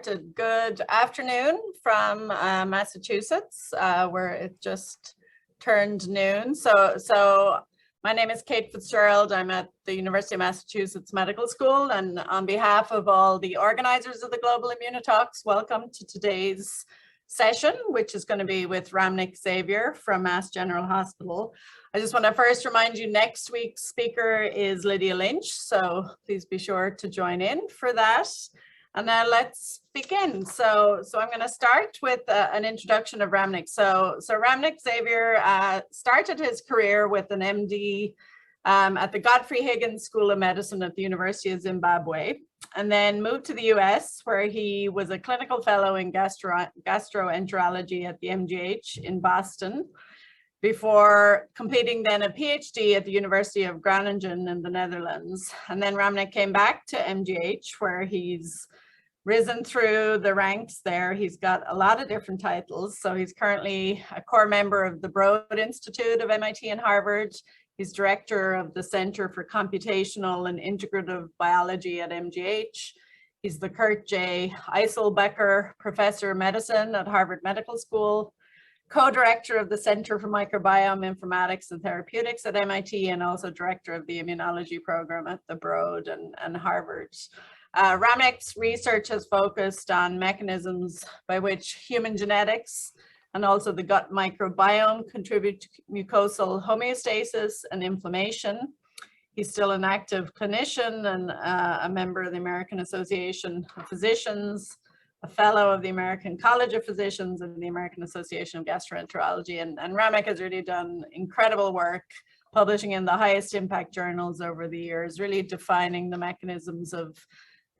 Good afternoon from Massachusetts, where it just turned noon. So my name is Kate Fitzgerald. I'm at the University of Massachusetts Medical School, and on behalf of all the organizers of the Global IMMUNOTALKs, welcome to today's session, which is going to be with Ramnik Xavier from Mass General Hospital. I just want to first remind you, next week's speaker is Lydia Lynch, so please be sure to join in for that. And now let's begin. So I'm going to start with an introduction of Ramnik. So Ramnik Xavier started his career with an MD at the Godfrey Higgins School of Medicine at the University of Zimbabwe, and then moved to the US, where he was a clinical fellow in gastroenterology at the MGH in Boston, before completing then a PhD at the University of Groningen in the Netherlands. And then Ramnik came back to MGH, where he's risen through the ranks there. He's got a lot of different titles. So he's currently a core member of the Broad Institute of MIT and Harvard. He's director of the Center for Computational and Integrative Biology at MGH. He's the Kurt J. Eiselbecker Professor of Medicine at Harvard Medical School, co-director of the Center for Microbiome Informatics and Therapeutics at MIT, and also director of the immunology program at the Broad and Harvard. Ramnik's research has focused on mechanisms by which human genetics and also the gut microbiome contribute to mucosal homeostasis and inflammation. He's still an active clinician and a member of the American Association of Physicians, a fellow of the American College of Physicians and the American Association of Gastroenterology. And Ramnik has really done incredible work publishing in the highest impact journals over the years, really defining the mechanisms of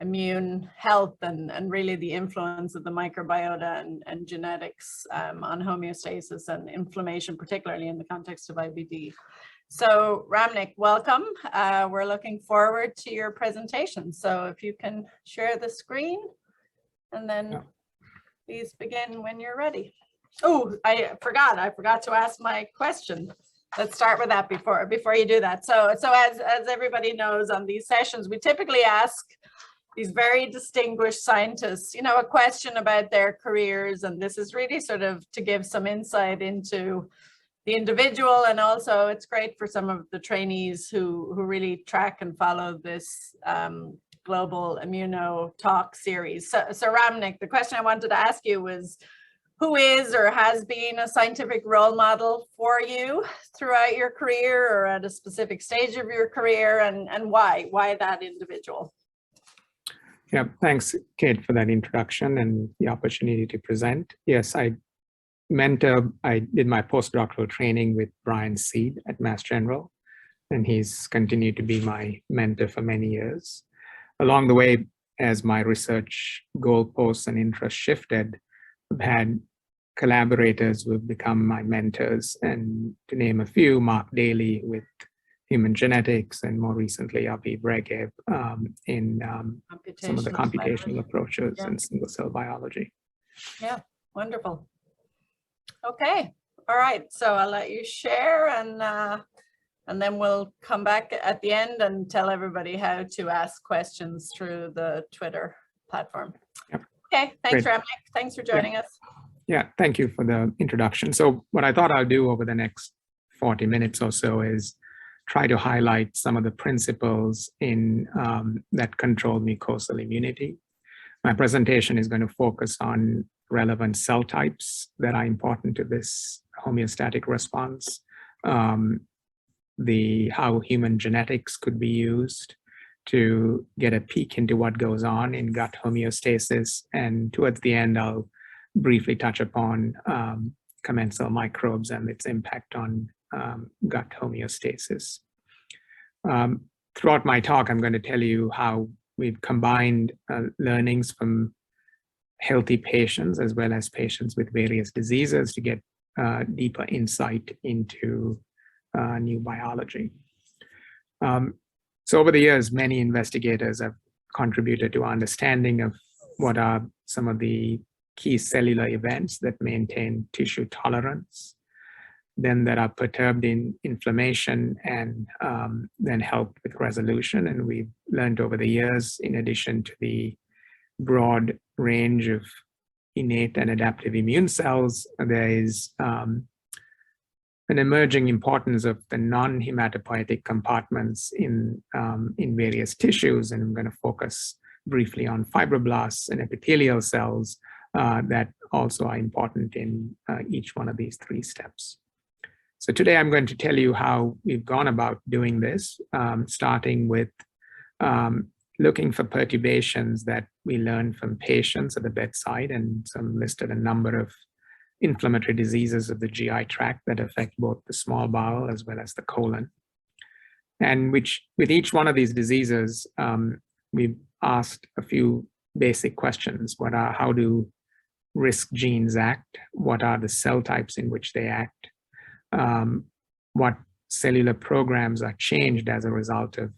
immune health and really the influence of the microbiota and genetics on homeostasis and inflammation, particularly in the context of IBD. So Ramnik, welcome. We're looking forward to your presentation. So if you can share the screen, and then please begin when you're ready. Oh, I forgot to ask my question. Let's start with that before you do that. So as everybody knows, on these sessions, we typically ask these very distinguished scientists, a question about their careers, and this is really sort of to give some insight into the individual, and also it's great for some of the trainees who really track and follow this Global IMMUNOTALK series. So Ramnik, the question I wanted to ask you was, who is or has been a scientific role model for you throughout your career or at a specific stage of your career, and why that individual? Yeah, thanks, Kate, for that introduction and the opportunity to present. Yes, I did my postdoctoral training with Brian Seed at Mass General, and he's continued to be my mentor for many years. Along the way, as my research goalposts and interests shifted, I've had collaborators who have become my mentors, and to name a few, Mark Daly with human genetics, and more recently, Aviv Regev in some of the computational approaches and single cell biology. Yeah, wonderful. Okay, all right, so I'll let you share, and then we'll come back at the end and tell everybody how to ask questions through the Twitter platform. Yep. Okay, thanks, Ramnik. Thanks for joining us. Yeah, thank you for the introduction. So what I thought I'll do over the next 40 minutes or so is try to highlight some of the principles in that control mucosal immunity. My presentation is going to focus on relevant cell types that are important to this homeostatic response, how human genetics could be used to get a peek into what goes on in gut homeostasis, and towards the end, I'll briefly touch upon commensal microbes and its impact on gut homeostasis. Throughout my talk, I'm going to tell you how we've combined learnings from healthy patients as well as patients with various diseases to get deeper insight into new biology. So over the years, many investigators have contributed to our understanding of what are some of the key cellular events that maintain tissue tolerance, then that are perturbed in inflammation, and then help with resolution. And we've learned over the years, in addition to the broad range of innate and adaptive immune cells. There is an emerging importance of the non-hematopoietic compartments in various tissues, and I'm going to focus briefly on fibroblasts and epithelial cells that also are important in each one of these three steps. So today I'm going to tell you how we've gone about doing this, starting with looking for perturbations that we learned from patients at the bedside, and some listed a number of inflammatory diseases of the GI tract that affect both the small bowel as well as the colon. And with each one of these diseases, we've asked a few basic questions. How do risk genes act? What are the cell types in which they act? What cellular programs are changed as a result of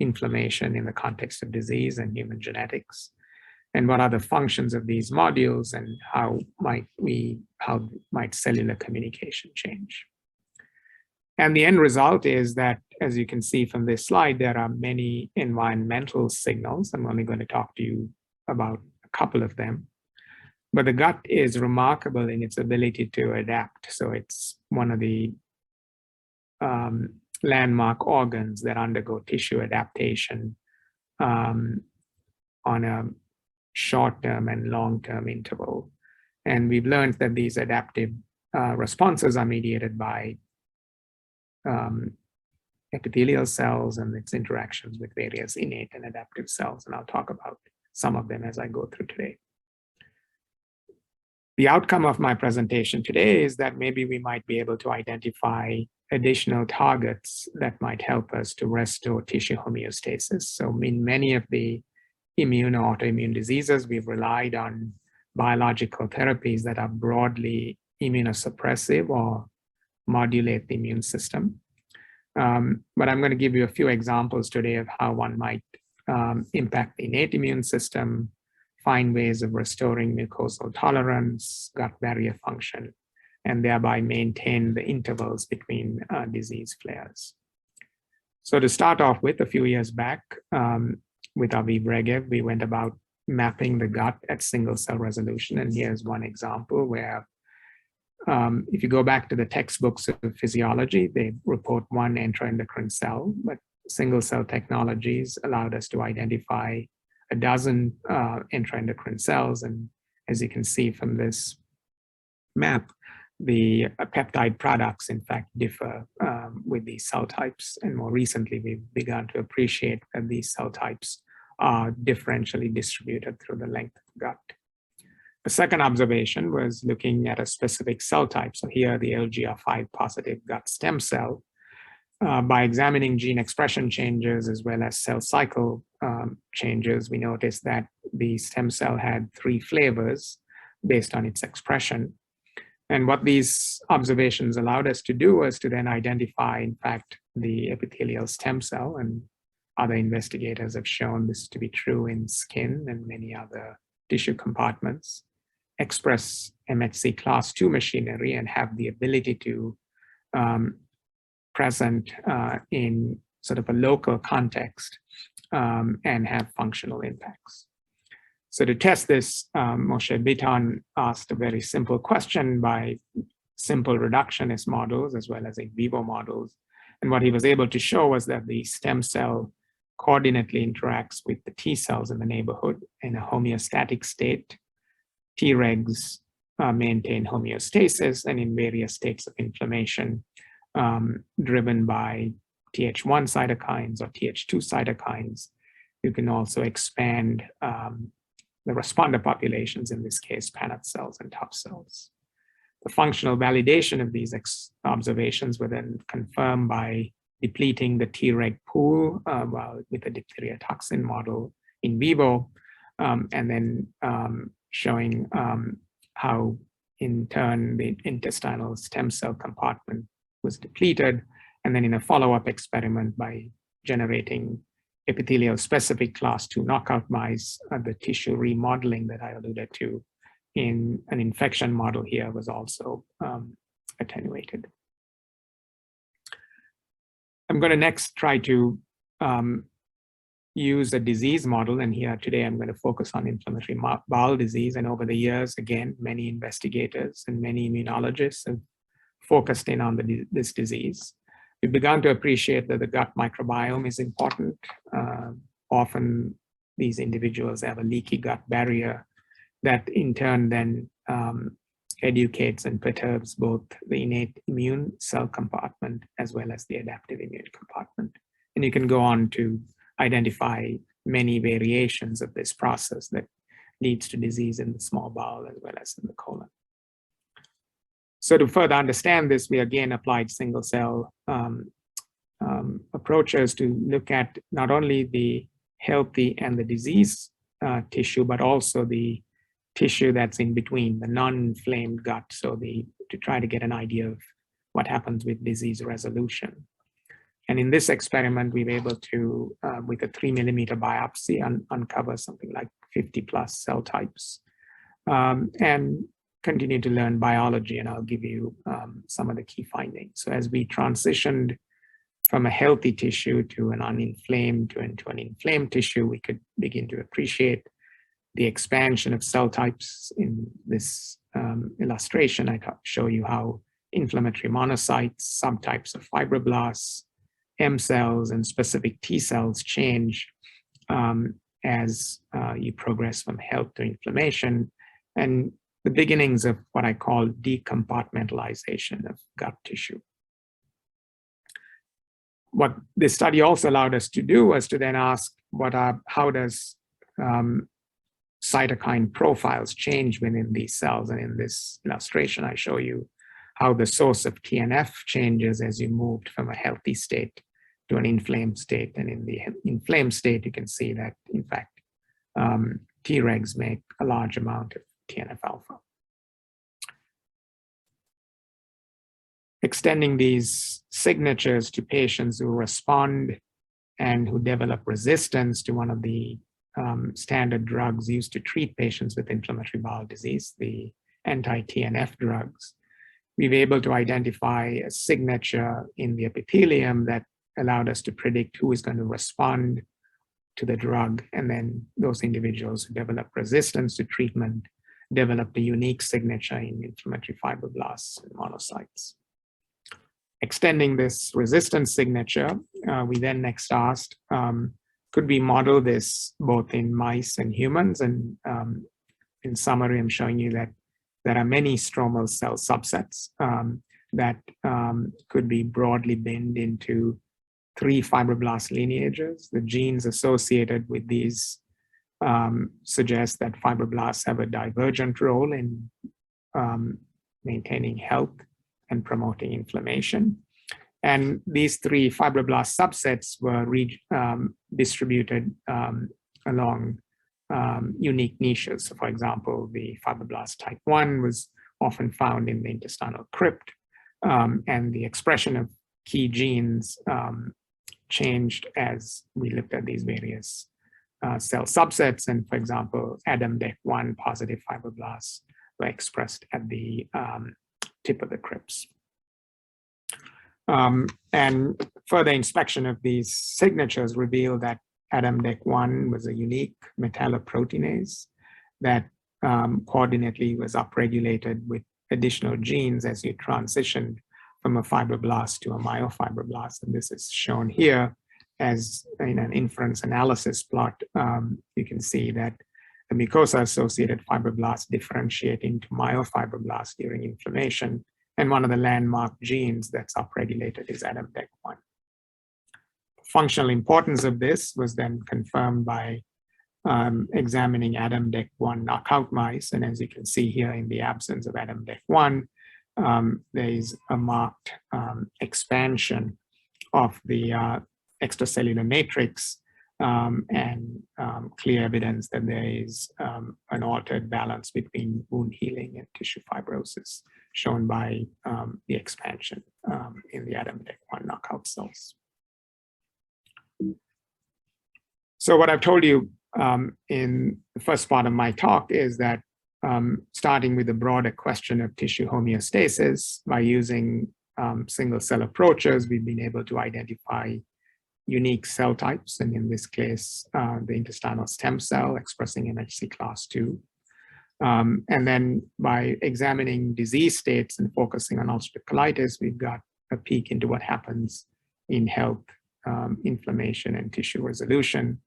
inflammation in the context of disease and human genetics? And what are the functions of these modules, and how might cellular communication change? And the end result is that, as you can see from this slide, there are many environmental signals. I'm only going to talk to you about a couple of them. But the gut is remarkable in its ability to adapt. So it's one of the landmark organs that undergo tissue adaptation on a short-term and long-term interval. And we've learned that these adaptive responses are mediated by epithelial cells and its interactions with various innate and adaptive cells. And I'll talk about some of them as I go through today. The outcome of my presentation today is that maybe we might be able to identify additional targets that might help us to restore tissue homeostasis. So in many of the autoimmune diseases, we've relied on biological therapies that are broadly immunosuppressive or modulate the immune system. But I'm going to give you a few examples today of how one might impact the innate immune system, find ways of restoring mucosal tolerance, gut barrier function, and thereby maintain the intervals between disease flares. So to start off with, a few years back, with Aviv Regev, we went about mapping the gut at single cell resolution. And here's one example where if you go back to the textbooks of physiology, they report one enteroendocrine cell, but single cell technologies allowed us to identify a dozen enteroendocrine cells. And as you can see from this map, the peptide products, in fact, differ with these cell types. And more recently, we've begun to appreciate that these cell types are differentially distributed through the length of the gut. The second observation was looking at a specific cell type. So here, the LGR5 positive gut stem cell. By examining gene expression changes as well as cell cycle changes, we noticed that the stem cell had 3 flavors based on its expression. And what these observations allowed us to do was to then identify, in fact, the epithelial stem cell, and other investigators have shown this to be true in skin and many other tissue compartments, express MHC class II machinery and have the ability to present in sort of a local context and have functional impacts. So to test this, Moshe Bitton asked a very simple question by simple reductionist models as well as in vivo models. And what he was able to show was that the stem cell coordinately interacts with the T cells in the neighborhood in a homeostatic state. Tregs maintain homeostasis, and in various states of inflammation driven by Th1 cytokines or Th2 cytokines, you can also expand the responder populations, in this case, Paneth cells and Tuff cells. The functional validation of these observations were then confirmed by depleting the Treg pool with the diphtheria toxin model in vivo, and then showing how, in turn, the intestinal stem cell compartment was depleted, and then in a follow-up experiment by generating epithelial-specific class II knockout mice, the tissue remodeling that I alluded to in an infection model here was also attenuated. I'm going to next try to use a disease model, and here today I'm going to focus on inflammatory bowel disease. And over the years, again, many investigators and many immunologists have focused in on this disease. We've begun to appreciate that the gut microbiome is important. Often these individuals have a leaky gut barrier that in turn then educates and perturbs both the innate immune cell compartment as well as the adaptive immune compartment. And you can go on to identify many variations of this process that leads to disease in the small bowel as well as in the colon. So to further understand this, we again applied single cell approaches to look at not only the healthy and the disease tissue, but also the tissue that's in between, the non-inflamed gut, so to try to get an idea of what happens with disease resolution. And in this experiment, we were able to, with a 3 millimeter biopsy, uncover something like 50 plus cell types and continue to learn biology. And I'll give you some of the key findings. So as we transitioned from a healthy tissue to an uninflamed to an inflamed tissue, we could begin to appreciate the expansion of cell types. In this illustration, I show you how inflammatory monocytes, subtypes of fibroblasts, M cells, and specific T cells change as you progress from health to inflammation, and the beginnings of what I call decompartmentalization of gut tissue. What this study also allowed us to do was to then ask how does cytokine profiles change within these cells. And in this illustration, I show you how the source of TNF changes as you moved from a healthy state to an inflamed state. And in the inflamed state, you can see that, in fact, Tregs make a large amount of TNF alpha. Extending these signatures to patients who respond and who develop resistance to one of the standard drugs used to treat patients with inflammatory bowel disease, the anti-TNF drugs, we were able to identify a signature in the epithelium that allowed us to predict who is going to respond to the drug. And then those individuals who develop resistance to treatment developed a unique signature in inflammatory fibroblasts and monocytes. Extending this resistance signature, we then next asked, could we model this both in mice and humans? And in summary, I'm showing you that there are many stromal cell subsets that could be broadly binned into 3 fibroblast lineages. The genes associated with these suggest that fibroblasts have a divergent role in maintaining health and promoting inflammation. And these 3 fibroblast subsets were distributed along unique niches. So for example, the fibroblast type 1 was often found in the intestinal crypt, and the expression of key genes changed as we looked at these various cell subsets. And for example, ADAMDEC1 positive fibroblasts were expressed at the tip of the crypts. And further inspection of these signatures revealed that ADAMDEC1 was a unique metalloproteinase that coordinately was upregulated with additional genes as you transitioned from a fibroblast to a myofibroblast. And this is shown here as in an inference analysis plot. You can see that the mucosa-associated fibroblasts differentiate into myofibroblasts during inflammation. And one of the landmark genes that's upregulated is ADAMDEC1. Functional importance of this was then confirmed by examining ADAMDEC1 knockout mice. And as you can see here, in the absence of ADAMDEC1, there is a marked expansion of the extracellular matrix and clear evidence that there is an altered balance between wound healing and tissue fibrosis, shown by the expansion in the ADAMDEC1 knockout cells. So what I've told you in the first part of my talk is that starting with the broader question of tissue homeostasis, by using single cell approaches, we've been able to identify unique cell types, and in this case, the intestinal stem cell expressing MHC class II. And then by examining disease states and focusing on ulcerative colitis, we've got a peek into what happens in health, inflammation, and tissue resolution.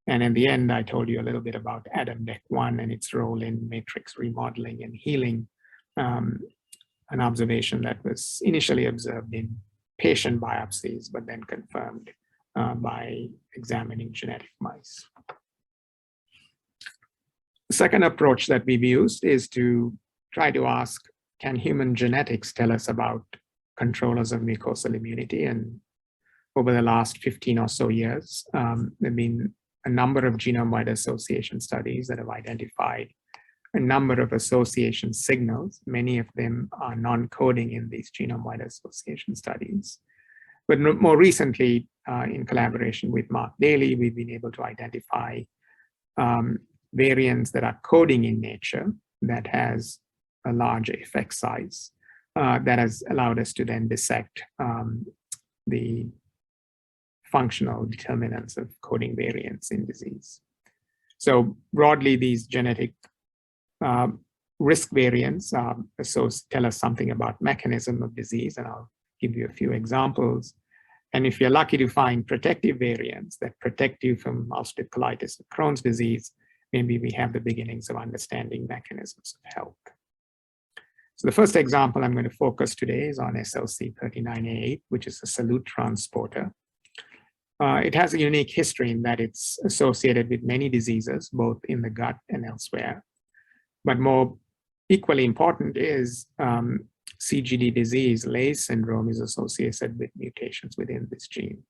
And in the end, I told you a little bit about ADAM-DEC1 and its role in matrix remodeling and healing, an observation that was initially observed in patient biopsies, but then confirmed by examining genetic mice. The second approach that we've used is to try to ask, can human genetics tell us about controllers of mucosal immunity? And over the last 15 or so years, there have been a number of genome-wide association studies that have identified a number of association signals. Many of them are non-coding in these genome-wide association studies. But more recently, in collaboration with Mark Daly, we've been able to identify variants that are coding in nature that has a large effect size that has allowed us to then dissect the functional determinants of coding variants in disease. So broadly, these genetic risk variants tell us something about mechanism of disease, and I'll give you a few examples. And if you're lucky to find protective variants that protect you from ulcerative colitis or Crohn's disease, maybe we have the beginnings of understanding mechanisms of health. So the first example I'm going to focus today is on SLC39A8, which is a solute transporter. It has a unique history in that it's associated with many diseases, both in the gut and elsewhere. But more equally important is CGD disease, Leigh syndrome, is associated with mutations within this gene.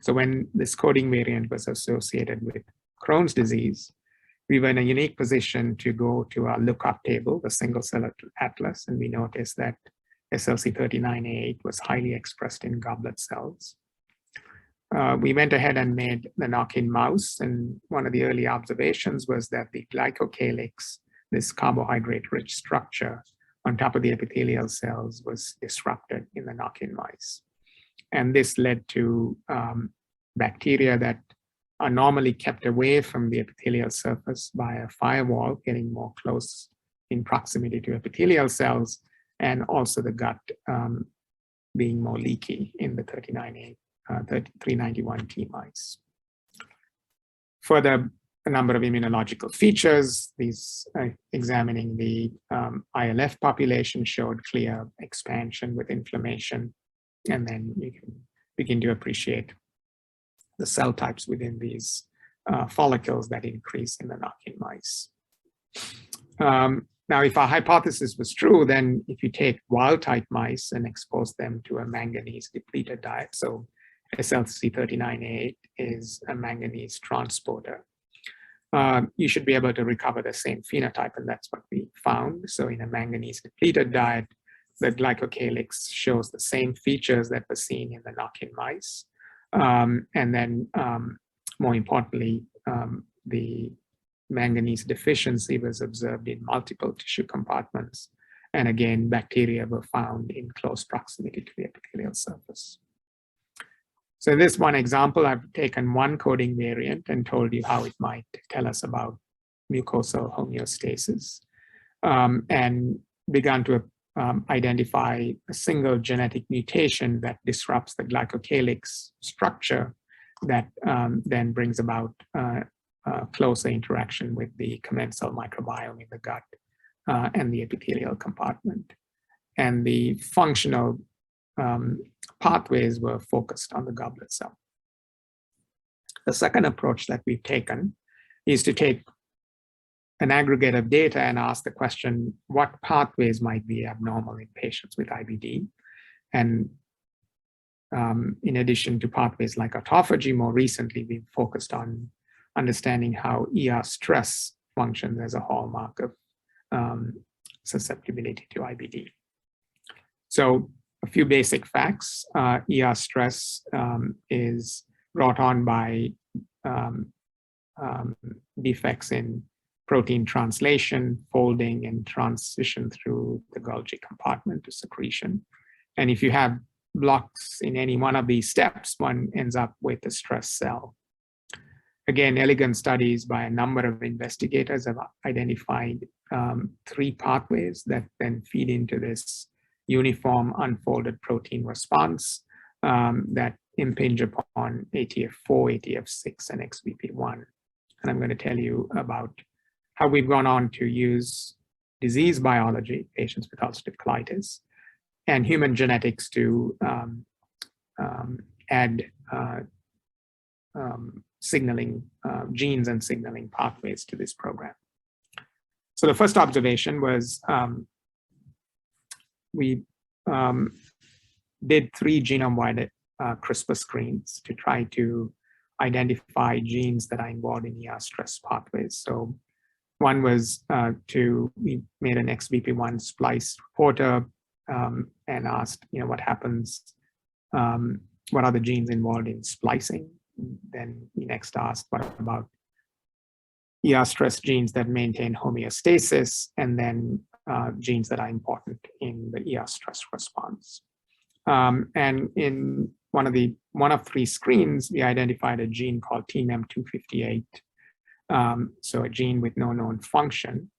So when this coding variant was associated with Crohn's disease, we were in a unique position to go to our lookup table, the single cell atlas, and we noticed that SLC39A8 was highly expressed in goblet cells. We went ahead and made the knock-in mouse, and one of the early observations was that the glycocalyx, this carbohydrate-rich structure on top of the epithelial cells, was disrupted in the knock-in mice. And this led to bacteria that are normally kept away from the epithelial surface by a firewall, getting more close in proximity to epithelial cells, and also the gut being more leaky in the 391T mice. Further, a number of immunological features, these examining the ILF population showed clear expansion with inflammation, and then you can begin to appreciate the cell types within these follicles that increase in the knock-in mice. Now, if our hypothesis was true, then if you take wild-type mice and expose them to a manganese-depleted diet, so SLC39A8 is a manganese transporter, you should be able to recover the same phenotype, and that's what we found. So in a manganese-depleted diet, the glycocalyx shows the same features that were seen in the knock-in mice. And then, more importantly, the manganese deficiency was observed in multiple tissue compartments. And again, bacteria were found in close proximity to the epithelial surface. So in this one example, I've taken one coding variant and told you how it might tell us about mucosal homeostasis, and begun to identify a single genetic mutation that disrupts the glycocalyx structure that then brings about closer interaction with the commensal microbiome in the gut and the epithelial compartment. And the functional pathways were focused on the goblet cell. The second approach that we've taken is to take an aggregate of data and ask the question, what pathways might be abnormal in patients with IBD? And in addition to pathways like autophagy, more recently, we've focused on understanding how ER stress functions as a hallmark of susceptibility to IBD. So a few basic facts. ER stress is brought on by defects in protein translation, folding, and transition through the Golgi compartment to secretion. And if you have blocks in any one of these steps, one ends up with a stress cell. Again, elegant studies by a number of investigators have identified 3 pathways that then feed into this uniform unfolded protein response that impinge upon ATF4, ATF6, and XBP1. And I'm going to tell you about how we've gone on to use disease biology, patients with ulcerative colitis, and human genetics to add signaling genes and signaling pathways to this program. So the first observation was we did 3 genome-wide CRISPR screens to try to identify genes that are involved in ER stress pathways. So one was we made an XBP1 splice reporter and asked, what happens, what are the genes involved in splicing? Then we next asked, what about ER stress genes that maintain homeostasis, and then genes that are important in the ER stress response. And in one of 3 screens, we identified a gene called TMEM258, so a gene with no known function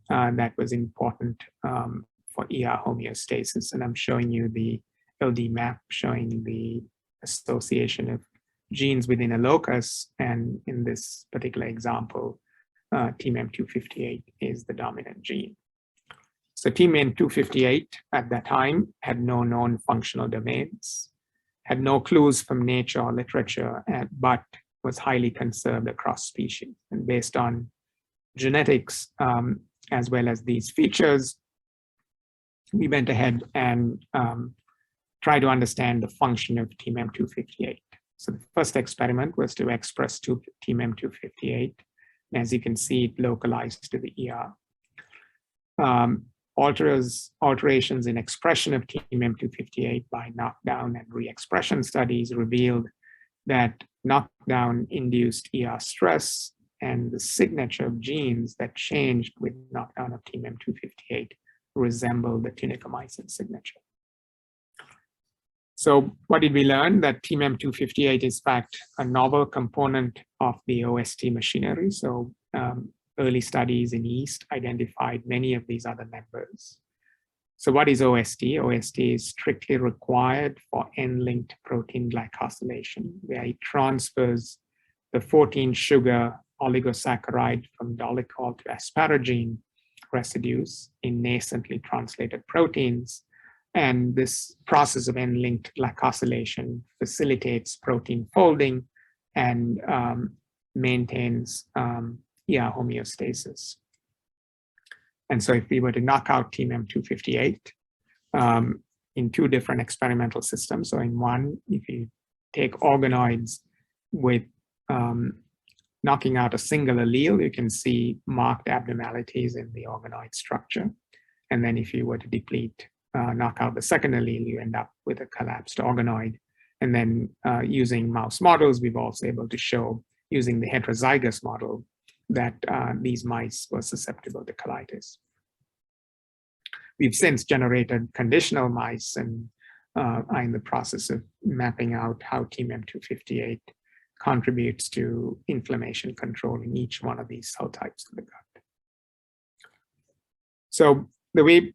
that was important for ER homeostasis. And I'm showing you the LD map showing the association of genes within a locus, and in this particular example, TMEM258 is the dominant gene. So TMEM258 at that time had no known functional domains, had no clues from nature or literature, but was highly conserved across species. And based on genetics, as well as these features, we went ahead and tried to understand the function of TMEM258. So the first experiment was to express TMEM258. And as you can see, it localized to the ER. Alterations in expression of TMEM258 by knockdown and re-expression studies revealed that knockdown induced ER stress, and the signature of genes that changed with knockdown of TMEM258 resembled the tunicomycin signature. So what did we learn? That TMEM258 is in fact a novel component of the OST machinery. So early studies in yeast identified many of these other members. So what is OST? OST is strictly required for N-linked protein glycosylation, where it transfers the 14-sugar oligosaccharide from dolicol to asparagine residues in nascently translated proteins. And this process of N-linked glycosylation facilitates protein folding and maintains ER homeostasis. And so if we were to knock out TMEM258 in 2 different experimental systems, so in one, if you take organoids with knocking out a single allele, you can see marked abnormalities in the organoid structure. And then if you were to deplete, knock out the second allele, you end up with a collapsed organoid. And then using mouse models, we've also able to show, using the heterozygous model, that these mice were susceptible to colitis. We've since generated conditional mice and are in the process of mapping out how TMEM258 contributes to inflammation control in each one of these cell types of the gut. So the way,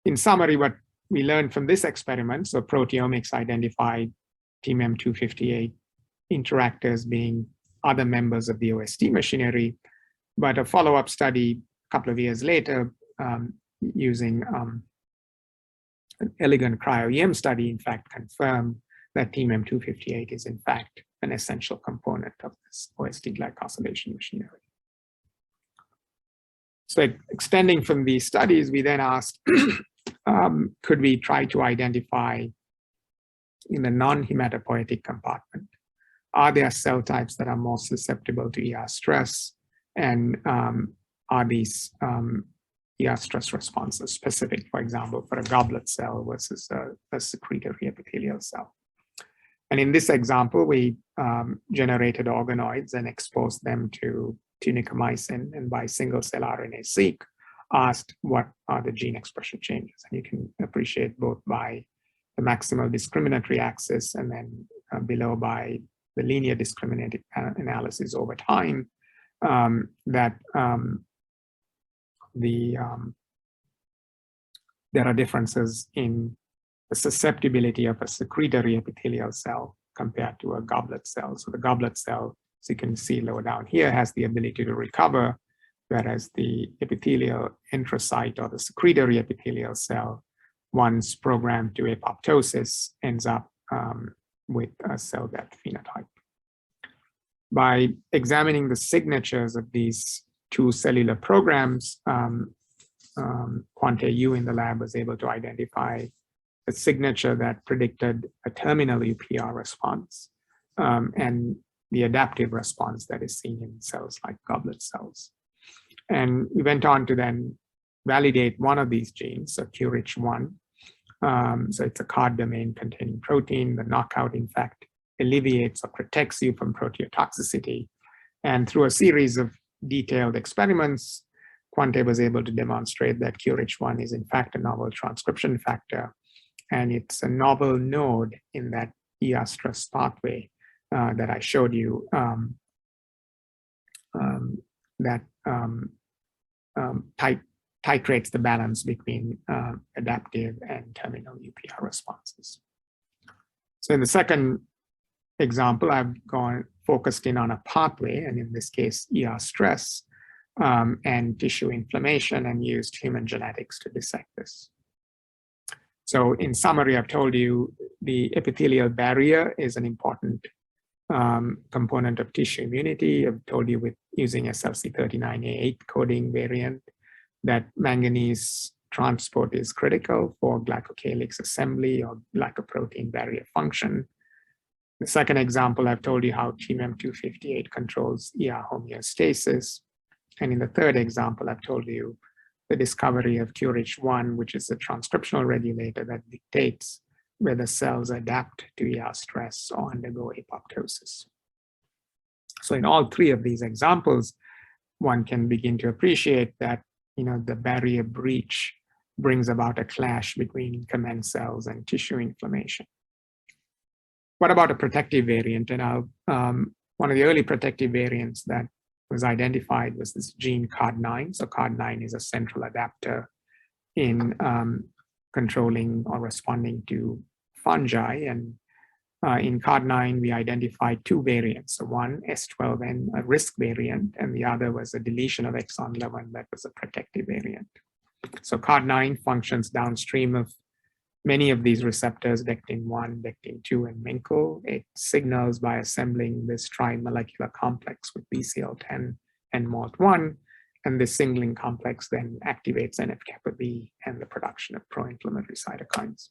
in summary, what we learned from this experiment, so proteomics identified TMEM258 interactors being other members of the OST machinery, but a follow-up study a couple of years later using an elegant cryo-EM study, in fact, confirmed that TMEM258 is in fact an essential component of this OST glycosylation machinery. So extending from these studies, we then asked, could we try to identify in the non-hematopoietic compartment, are there cell types that are more susceptible to ER stress, and are these ER stress responses specific, for example, for a goblet cell versus a secretory epithelial cell? And in this example, we generated organoids and exposed them to tunicomycin, and by single-cell RNA-seq, asked what are the gene expression changes. And you can appreciate both by the maximal discriminatory axis, and then below by the linear discriminative analysis over time, there are differences in the susceptibility of a secretory epithelial cell compared to a goblet cell. So the goblet cell, as you can see lower down here, has the ability to recover, whereas the epithelial enterocyte or the secretory epithelial cell, once programmed to apoptosis, ends up with a cell death phenotype. By examining the signatures of these two cellular programs, Quante Yu in the lab was able to identify a signature that predicted a terminal UPR response and the adaptive response that is seen in cells like goblet cells. And we went on to then validate one of these genes, so QRICH1. So it's a card domain containing protein. The knockout, in fact, alleviates or protects you from proteotoxicity. And through a series of detailed experiments, Quante was able to demonstrate that QRICH1 is in fact a novel transcription factor, and it's a novel node in that ER stress pathway that I showed you that titrates the balance between adaptive and terminal UPR responses. So in the second example, I've focused in on a pathway, and in this case, ER stress and tissue inflammation, and used human genetics to dissect this. So in summary, I've told you the epithelial barrier is an important component of tissue immunity. I've told you with using SLC39A8 coding variant that manganese transport is critical for glycocalyx assembly or glycoprotein barrier function. The second example, I've told you how TMEM258 controls ER homeostasis. And in the third example, I've told you the discovery of QRICH1, which is a transcriptional regulator that dictates whether cells adapt to ER stress or undergo apoptosis. So in all three of these examples, one can begin to appreciate that the barrier breach brings about a clash between commensals and tissue inflammation. What about a protective variant? And one of the early protective variants that was identified was this gene CARD9. So CARD9 is a central adapter in controlling or responding to fungi. And in CARD9, we identified two variants. So one, S12N, a risk variant, and the other was a deletion of exon 11 that was a protective variant. So CARD9 functions downstream of many of these receptors, Dectin-1, Dectin-2, and MINCL. It signals by assembling this tri-molecular complex with BCL10 and MALT1, and this signaling complex then activates NF-kappa B and the production of pro-inflammatory cytokines.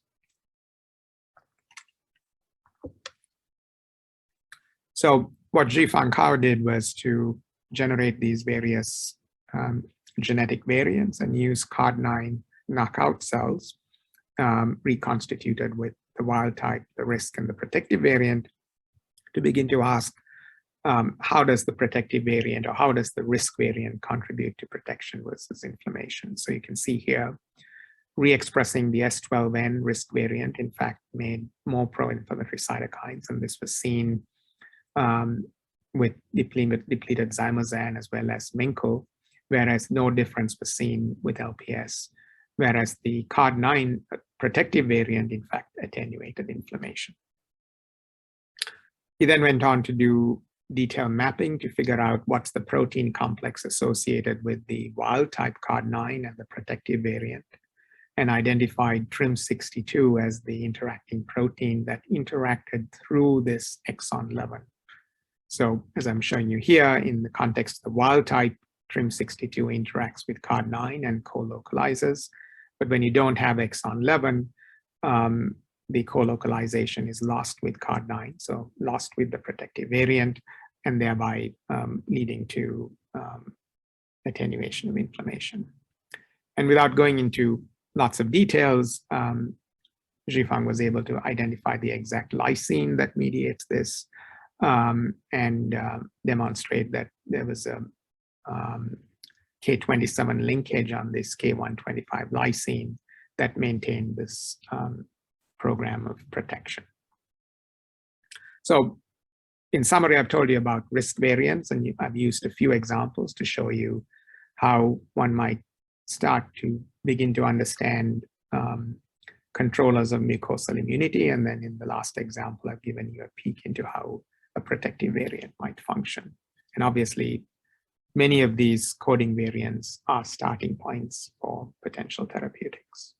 So what Zhifang Cao did was to generate these various genetic variants and use CARD9 knockout cells reconstituted with the wild type, the risk, and the protective variant to begin to ask how does the protective variant or how does the risk variant contribute to protection versus inflammation. So you can see here, re-expressing the S12N risk variant, in fact, made more pro-inflammatory cytokines, and this was seen with depleted zymosan as well as MINCL, whereas no difference was seen with LPS, whereas the CARD9 protective variant, in fact, attenuated inflammation. He then went on to do detailed mapping to figure out what's the protein complex associated with the wild type CARD9 and the protective variant, and identified TRIM62 as the interacting protein that interacted through this exon 11. So as I'm showing you here, in the context of the wild type, TRIM62 interacts with CARD9 and co-localizes. But when you don't have exon 11, the co-localization is lost with CARD9, so lost with the protective variant, and thereby leading to attenuation of inflammation. And without going into lots of details, Zhifang was able to identify the exact lysine that mediates this and demonstrate that there was a K27 linkage on this K125 lysine that maintained this program of protection. So in summary, I've told you about risk variants, and I've used a few examples to show you how one might start to begin to understand controllers of mucosal immunity. And then in the last example, I've given you a peek into how a protective variant might function. And obviously, many of these coding variants are starting points for potential therapeutics.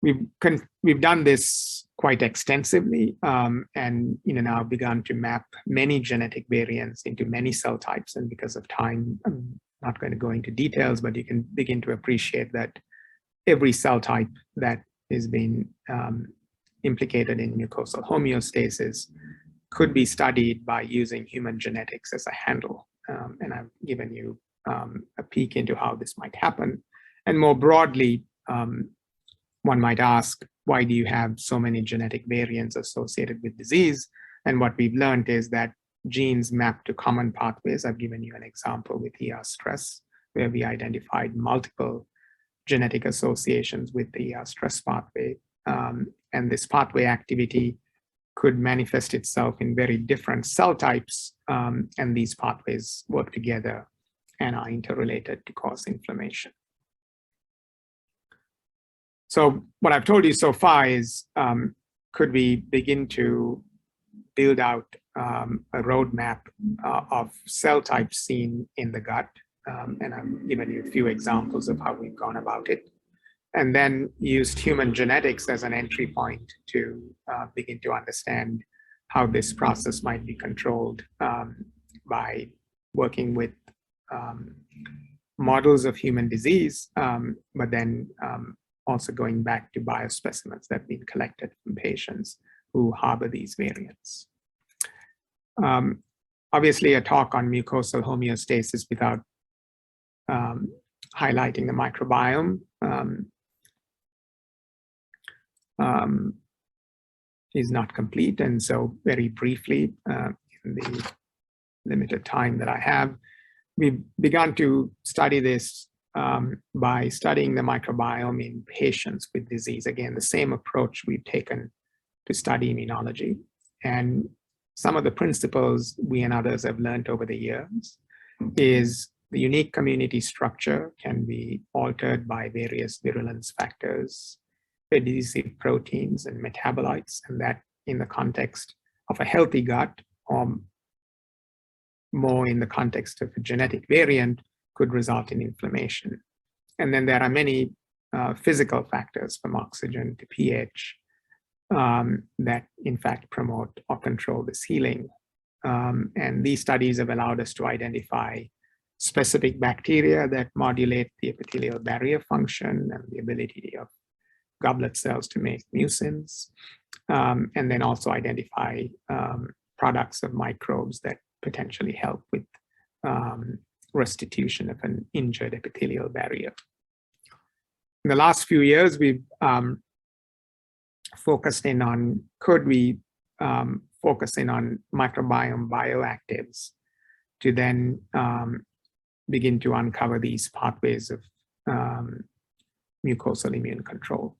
We've done this quite extensively and now begun to map many genetic variants into many cell types. And because of time, I'm not going to go into details, but you can begin to appreciate that every cell type that is being implicated in mucosal homeostasis could be studied by using human genetics as a handle. And I've given you a peek into how this might happen. And more broadly, one might ask, why do you have so many genetic variants associated with disease? And what we've learned is that genes map to common pathways. I've given you an example with ER stress, where we identified multiple genetic associations with the ER stress pathway. And this pathway activity could manifest itself in very different cell types, and these pathways work together and are interrelated to cause inflammation. So what I've told you so far is, could we begin to build out a roadmap of cell types seen in the gut? And I've given you a few examples of how we've gone about it. And then used human genetics as an entry point to begin to understand how this process might be controlled by working with models of human disease, but then also going back to biospecimens that have been collected from patients who harbor these variants. Obviously, a talk on mucosal homeostasis without highlighting the microbiome is not complete. And so very briefly, in the limited time that I have, we've begun to study this by studying the microbiome in patients with disease. Again, the same approach we've taken to study immunology. And some of the principles we and others have learned over the years is the unique community structure can be altered by various virulence factors, adhesive proteins and metabolites, and that in the context of a healthy gut, or more in the context of a genetic variant, could result in inflammation. And then there are many physical factors, from oxygen to pH, that in fact promote or control this healing. And these studies have allowed us to identify specific bacteria that modulate the epithelial barrier function and the ability of goblet cells to make mucins, and then also identify products of microbes that potentially help with restitution of an injured epithelial barrier. In the last few years, we've focused in on, could we focus in on microbiome bioactives to then begin to uncover these pathways of mucosal immune control.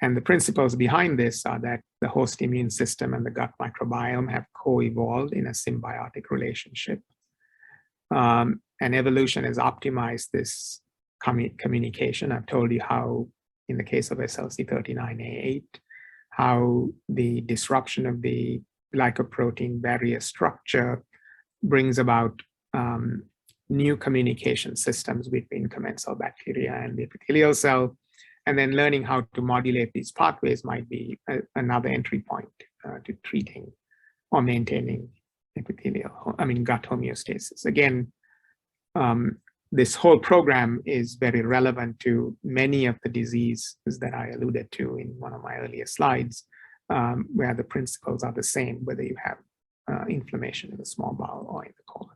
And the principles behind this are that the host immune system and the gut microbiome have co-evolved in a symbiotic relationship. And evolution has optimized this communication. I've told you how, in the case of SLC39A8, how the disruption of the glycoprotein barrier structure brings about new communication systems between commensal bacteria and the epithelial cell. And then learning how to modulate these pathways might be another entry point to treating or maintaining gut homeostasis. Again, this whole program is very relevant to many of the diseases that I alluded to in one of my earlier slides, where the principles are the same, whether you have inflammation in the small bowel or in the colon.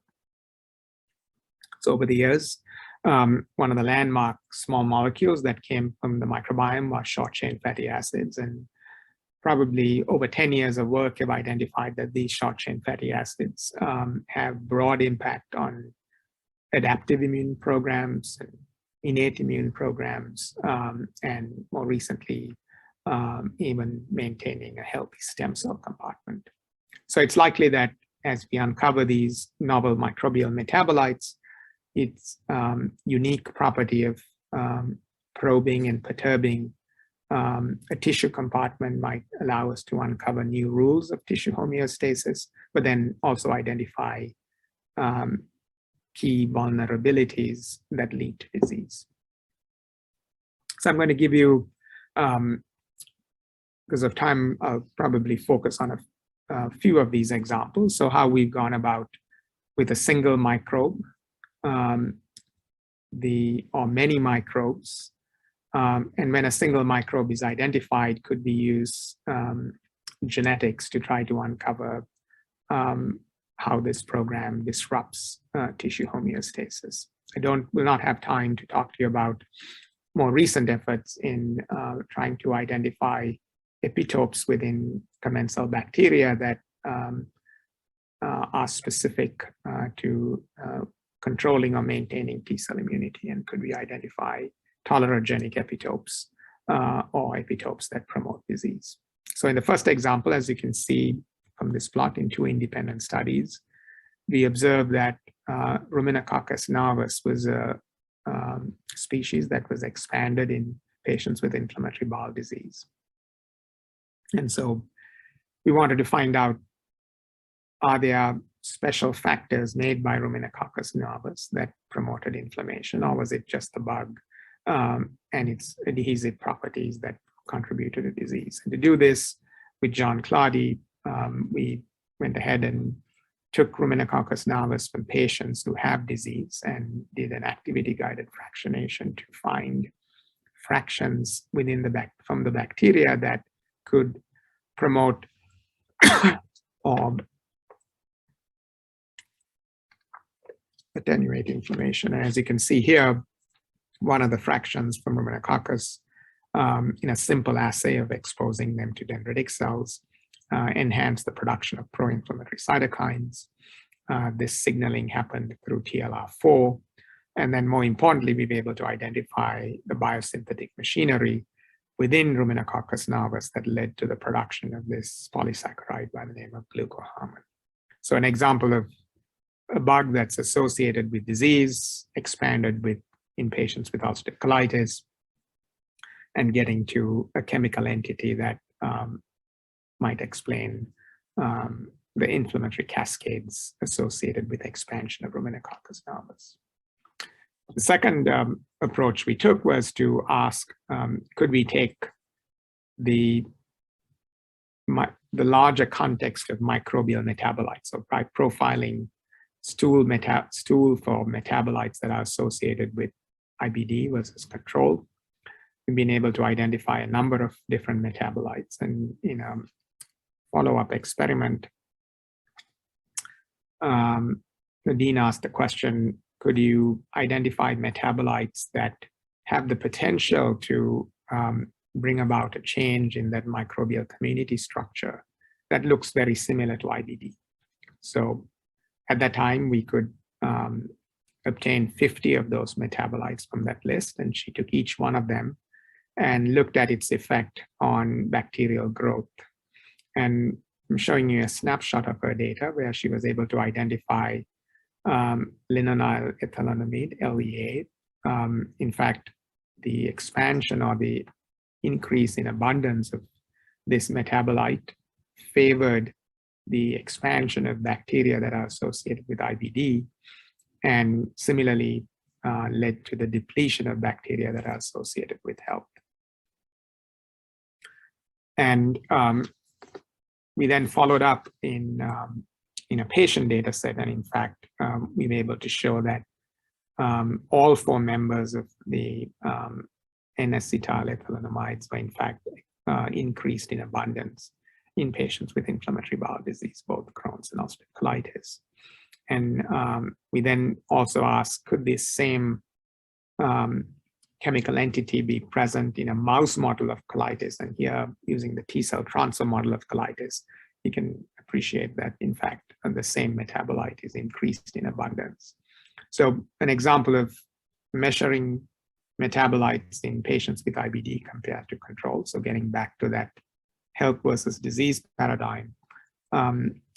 So over the years, one of the landmark small molecules that came from the microbiome was short-chain fatty acids, and probably over 10 years of work have identified that these short-chain fatty acids have broad impact on adaptive immune programs and innate immune programs, and more recently, even maintaining a healthy stem cell compartment. So it's likely that as we uncover these novel microbial metabolites, its unique property of probing and perturbing a tissue compartment might allow us to uncover new rules of tissue homeostasis, but then also identify key vulnerabilities that lead to disease. So I'm going to give you, because of time, I'll probably focus on a few of these examples. So how we've gone about with a single microbe, or many microbes, and when a single microbe is identified, could we use genetics to try to uncover how this program disrupts tissue homeostasis. Will not have time to talk to you about more recent efforts in trying to identify epitopes within commensal bacteria that are specific to controlling or maintaining T-cell immunity, and could we identify tolerogenic epitopes or epitopes that promote disease. So in the first example, as you can see from this plot in 2 independent studies, we observed that Ruminococcus narvis was a species that was expanded in patients with inflammatory bowel disease. And so we wanted to find out, are there special factors made by Ruminococcus narvis that promoted inflammation, or was it just a bug and its adhesive properties that contributed to disease? And to do this with John Clady, we went ahead and took Ruminococcus narvis from patients who have disease and did an activity-guided fractionation to find fractions within from the bacteria that could promote or attenuate inflammation. And as you can see here, one of the fractions from Ruminococcus in a simple assay of exposing them to dendritic cells enhanced the production of pro-inflammatory cytokines. This signaling happened through TLR4. And then more importantly, we were able to identify the biosynthetic machinery within Ruminococcus narvis that led to the production of this polysaccharide by the name of glucohamine. So an example of a bug that's associated with disease, expanded in patients with ulcerative colitis, and getting to a chemical entity that might explain the inflammatory cascades associated with expansion of Ruminococcus narvis. The second approach we took was to ask, could we take the larger context of microbial metabolites, so by profiling stool for metabolites that are associated with IBD versus control, we've been able to identify a number of different metabolites. And in a follow-up experiment, Nadine asked the question, could you identify metabolites that have the potential to bring about a change in that microbial community structure that looks very similar to IBD? So at that time, we could obtain 50 of those metabolites from that list, and she took each one of them and looked at its effect on bacterial growth. And I'm showing you a snapshot of her data where she was able to identify linonyl ethanolamide, LEA. In fact, the expansion or the increase in abundance of this metabolite favored the expansion of bacteria that are associated with IBD, and similarly led to the depletion of bacteria that are associated with health. And we then followed up in a patient data set, and in fact, we were able to show that all 4 members of the N-acetyl ethanolamines were in fact increased in abundance in patients with inflammatory bowel disease, both Crohn's and ulcerative colitis. And we then also asked, could this same chemical entity be present in a mouse model of colitis? And here, using the T-cell transfer model of colitis, you can appreciate that, in fact, the same metabolite is increased in abundance. So an example of measuring metabolites in patients with IBD compared to control. So getting back to that health versus disease paradigm,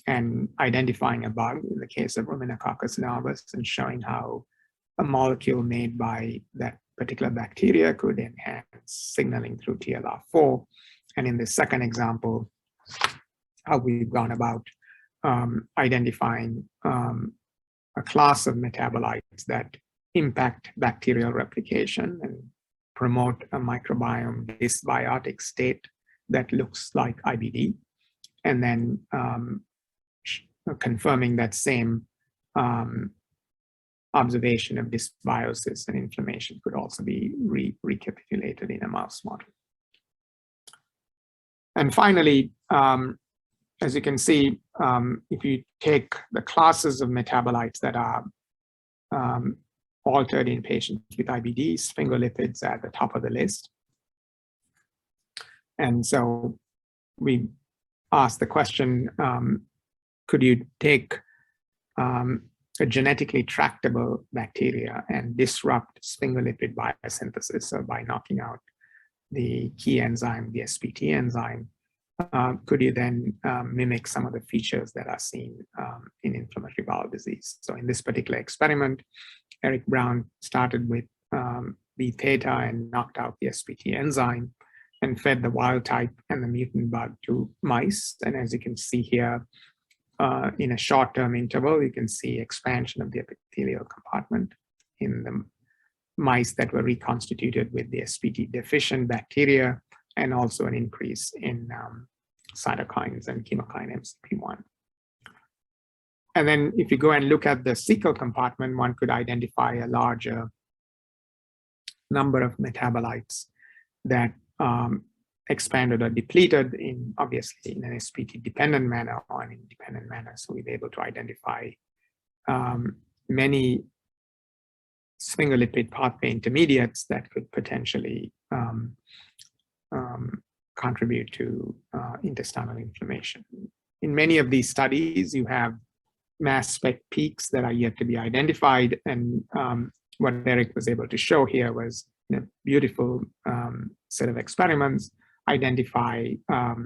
and identifying a bug in the case of Raminococcus nervus and showing how a molecule made by that particular bacteria could enhance signaling through TLR4. And in the second example, how we've gone about identifying a class of metabolites that impact bacterial replication and promote a microbiome dysbiotic state that looks like IBD, and then confirming that same observation of dysbiosis and inflammation could also be recapitulated in a mouse model. And finally, as you can see, if you take the classes of metabolites that are altered in patients with IBD, sphingolipids are at the top of the list. And so we asked the question, could you take a genetically tractable bacteria and disrupt sphingolipid biosynthesis? So by knocking out the key enzyme, the SPT enzyme, could you then mimic some of the features that are seen in inflammatory bowel disease? So in this particular experiment, Eric Brown started with B theta and knocked out the SPT enzyme and fed the wild type and the mutant bug to mice. And as you can see here, in a short-term interval, you can see expansion of the epithelial compartment in the mice that were reconstituted with the SPT deficient bacteria, and also an increase in cytokines and chemokine MCP1. And then if you go and look at the cecal compartment, one could identify a larger number of metabolites that expanded or depleted in, obviously, in an SPT dependent manner or an independent manner. So we were able to identify many sphingolipid pathway intermediates that could potentially contribute to intestinal inflammation. In many of these studies, you have mass spec peaks that are yet to be identified. And what Eric was able to show here was in a beautiful set of experiments, identify how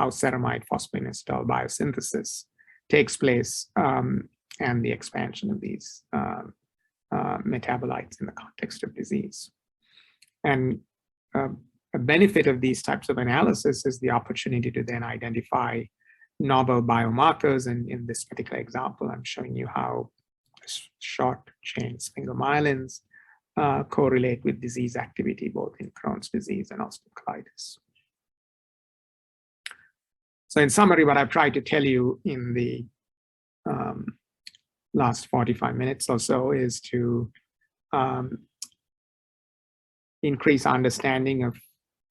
ceramide phosphoinositol biosynthesis takes place and the expansion of these metabolites in the context of disease. And a benefit of these types of analysis is the opportunity to then identify novel biomarkers. And in this particular example, I'm showing you how short chain sphingomyelins correlate with disease activity, both in Crohn's disease and ulcerative colitis. So in summary, what I've tried to tell you in the last 45 minutes or so is to increase understanding of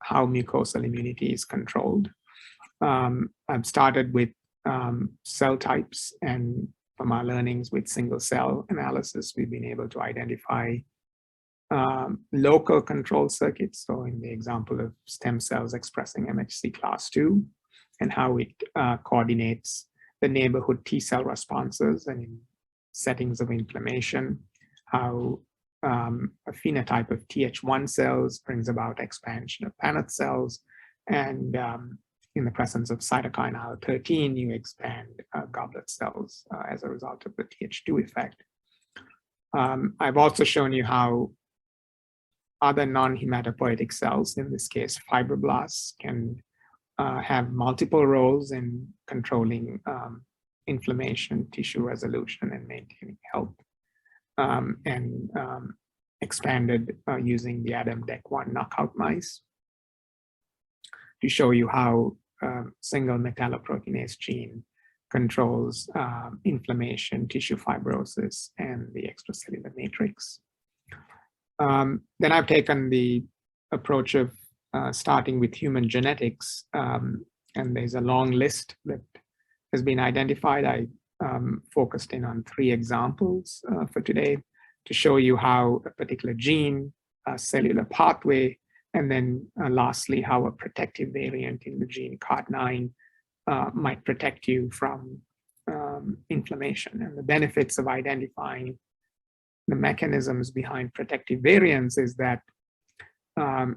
how mucosal immunity is controlled. I've started with cell types, and from our learnings with single cell analysis, we've been able to identify local control circuits. So in the example of stem cells expressing MHC class 2, and how it coordinates the neighborhood T cell responses, and in settings of inflammation, how a phenotype of Th1 cells brings about expansion of Paneth cells, and in the presence of cytokine IL-13, you expand goblet cells as a result of the Th2 effect. I've also shown you how other non-hematopoietic cells, in this case fibroblasts, can have multiple roles in controlling inflammation, tissue resolution, and maintaining health, and expanded using the ADAM-DEC1 knockout mice to show you how single metalloproteinase gene controls inflammation, tissue fibrosis, and the extracellular matrix. Then I've taken the approach of starting with human genetics, and there's a long list that has been identified. I focused in on 3 examples for today to show you how a particular gene, a cellular pathway, and then lastly, how a protective variant in the gene CART9 might protect you from inflammation, and the benefits of identifying the mechanisms behind protective variants is that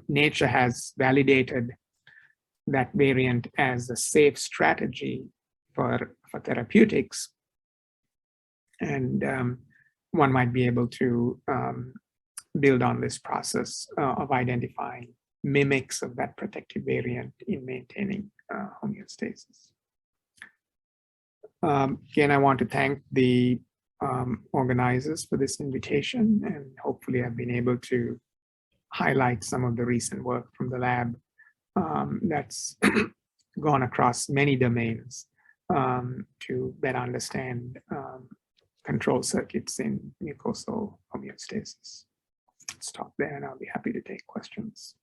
nature has validated that variant as a safe strategy for therapeutics. And one might be able to build on this process of identifying mimics of that protective variant in maintaining homeostasis. Again, I want to thank the organizers for this invitation, and hopefully I've been able to highlight some of the recent work from the lab that's gone across many domains to better understand control circuits in mucosal homeostasis. Stop there and I'll be happy to take questions.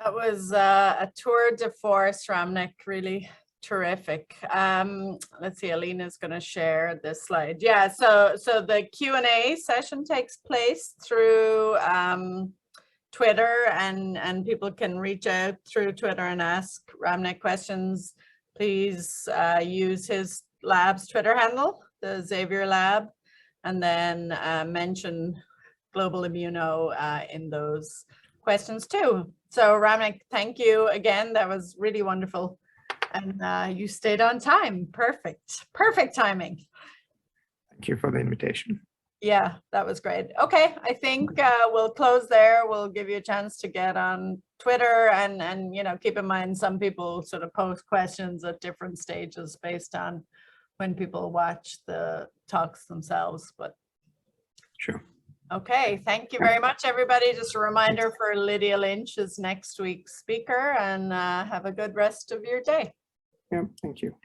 That was a tour de force, Ramnik, really terrific. Let's see, Alina's going to share this slide. Yeah, so the Q&A session takes place through Twitter, and people can reach out through Twitter and ask Ramnik questions. Please use his lab's Twitter handle, the Xavier Lab, and then mention Global Immuno in those questions too. So Ramnik, thank you again. That was really wonderful. And you stayed on time. Perfect. Perfect timing. Thank you for the invitation. Yeah, that was great. Okay, I think we'll close there. We'll give you a chance to get on Twitter, and you know, keep in mind some people sort of post questions at different stages based on when people watch the talks themselves. But sure. Okay, thank you very much, everybody. Just a reminder for Lydia Lynch is next week's speaker, and have a good rest of your day. Yeah, thank you.